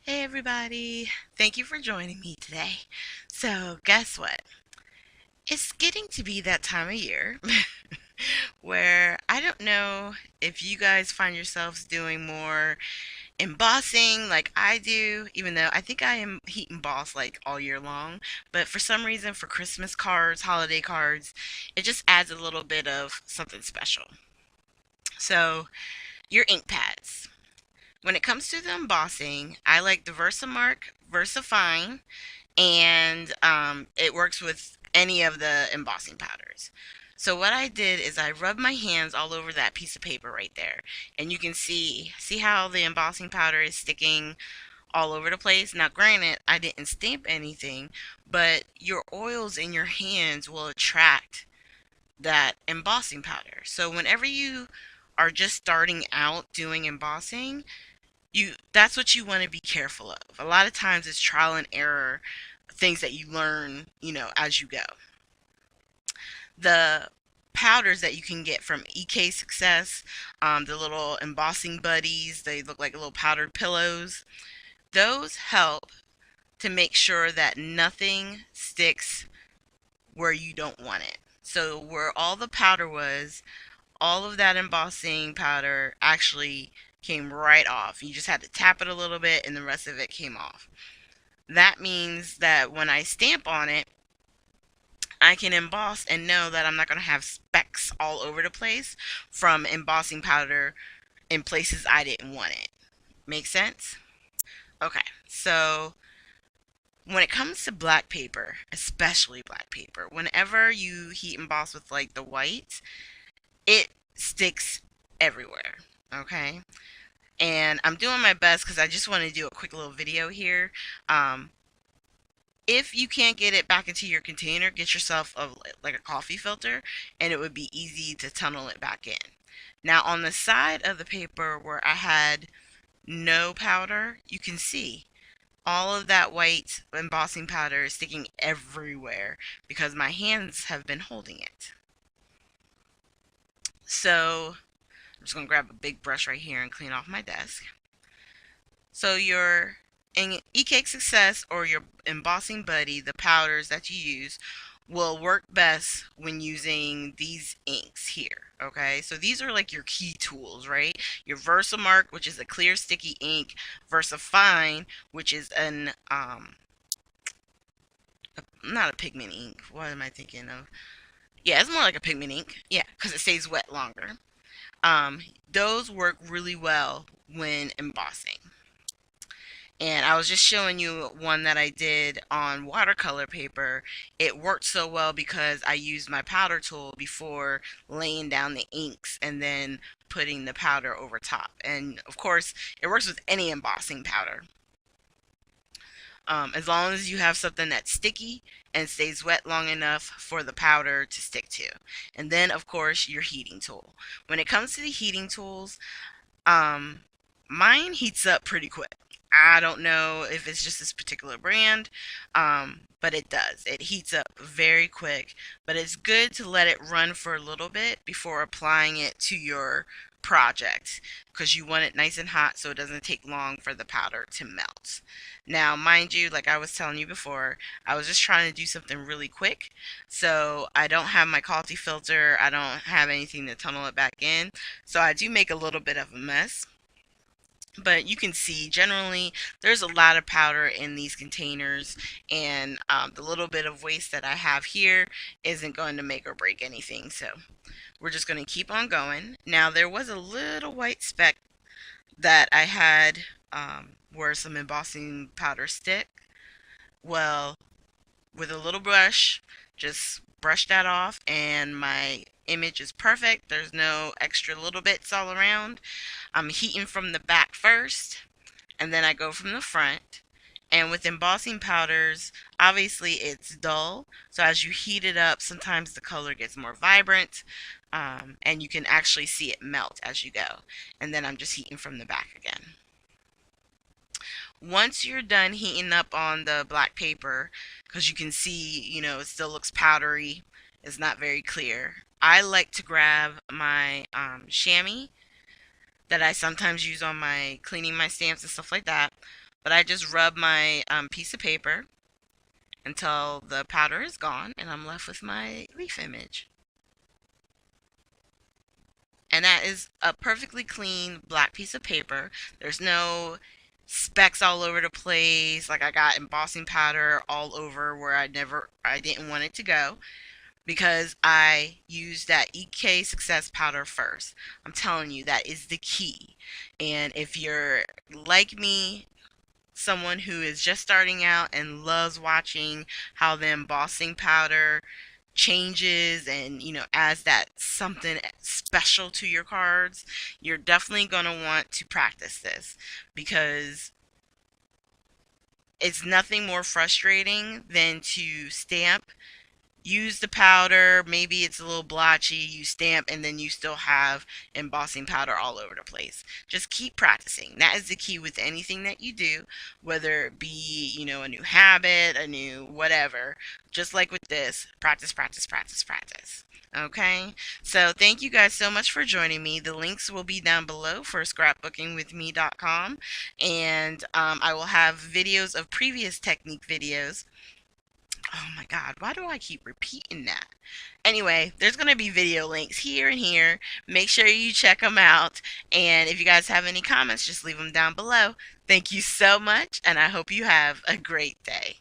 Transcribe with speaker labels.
Speaker 1: Hey everybody, thank you for joining me today. So, guess what? It's getting to be that time of year where I don't know if you guys find yourselves doing more embossing like I do, even though I think I am heat emboss like all year long. But for some reason, for Christmas cards, holiday cards, it just adds a little bit of something special. So, your ink pads. When it comes to the embossing, I like the Versamark Versafine, and it works with any of the embossing powders. So what I did is I rubbed my hands all over that piece of paper right there, and you can see how the embossing powder is sticking all over the place. Now, granted, I didn't stamp anything, but your oils in your hands will attract that embossing powder. So whenever you are just starting out doing embossing, you that's what you want to be careful of. A lot of times it's trial and error, things that you learn, as you go. The powders that you can get from EK Success, the little embossing buddies, they look like little powdered pillows. Those help to make sure that nothing sticks where you don't want it. So where all the powder was, all of that embossing powder actually came right off. You just had to tap it a little bit and the rest of it came off. That means that when I stamp on it, I can emboss and know that I'm not going to have specks all over the place from embossing powder in places I didn't want it. Make sense? Okay, so when it comes to black paper, especially black paper, whenever you heat emboss with like the white, it sticks everywhere. Okay, and I'm doing my best because I just want to do a quick little video here. If you can't get it back into your container, get yourself like a coffee filter, and it would be easy to tunnel it back in. Now, on the side of the paper where I had no powder, you can see all of that white embossing powder is sticking everywhere because my hands have been holding it. So I'm just going to grab a big brush right here and clean off my desk. So your E-Cake Success or your embossing buddy, the powders that you use, will work best when using these inks here. Okay, so these are like your key tools, right? Your Versamark, which is a clear sticky ink, Versafine, which is not a pigment ink. What am I thinking of? Yeah, it's more like a pigment ink. Yeah, because it stays wet longer. Those work really well when embossing. And I was just showing you one that I did on watercolor paper. It worked so well because I used my powder tool before laying down the inks and then putting the powder over top. And of course, it works with any embossing powder. As long as you have something that's sticky and stays wet long enough for the powder to stick to. And then, of course, your heating tool. When it comes to the heating tools, um, mine heats up pretty quick. I don't know if it's just this particular brand, but it does. It heats up very quick, but it's good to let it run for a little bit before applying it to your project because you want it nice and hot so it doesn't take long for the powder to melt. Now, mind you, like I was telling you before, I was just trying to do something really quick, so I don't have my coffee filter, I don't have anything to tunnel it back in, so I do make a little bit of a mess. But you can see generally there's a lot of powder in these containers, and the little bit of waste that I have here isn't going to make or break anything, so we're just going to keep on going. Now, there was a little white speck that I had where some embossing powder stick. Well, with a little brush, just brush that off, and my image is perfect. There's no extra little bits all around. I'm heating from the back first, and then I go from the front. And with embossing powders, obviously it's dull, so as you heat it up, sometimes the color gets more vibrant, and you can actually see it melt as you go. And then I'm just heating from the back again. Once you're done heating up on the black paper, because you can see, it still looks powdery, it's not very clear, I like to grab my chamois that I sometimes use on my cleaning my stamps and stuff like that. But I just rub my piece of paper until the powder is gone and I'm left with my leaf image. And that is a perfectly clean black piece of paper. There's no specks all over the place. Like I got embossing powder all over where I didn't want it to go because I used that EK Success powder first. I'm telling you, that is the key. And if you're like me, someone who is just starting out and loves watching how the embossing powder changes and adds that something special to your cards, you're definitely going to want to practice this because it's nothing more frustrating than to stamp, use the powder, maybe it's a little blotchy, you stamp, and then you still have embossing powder all over the place. Just keep practicing. That is the key with anything that you do, whether it be, a new habit, a new whatever. Just like with this, practice, practice, practice, practice. Okay, so thank you guys so much for joining me. The links will be down below for scrapbookingwithme.com, and I will have videos of previous technique videos. Oh my God, why do I keep repeating that? Anyway, there's going to be video links here and here. Make sure you check them out. And if you guys have any comments, just leave them down below. Thank you so much, and I hope you have a great day.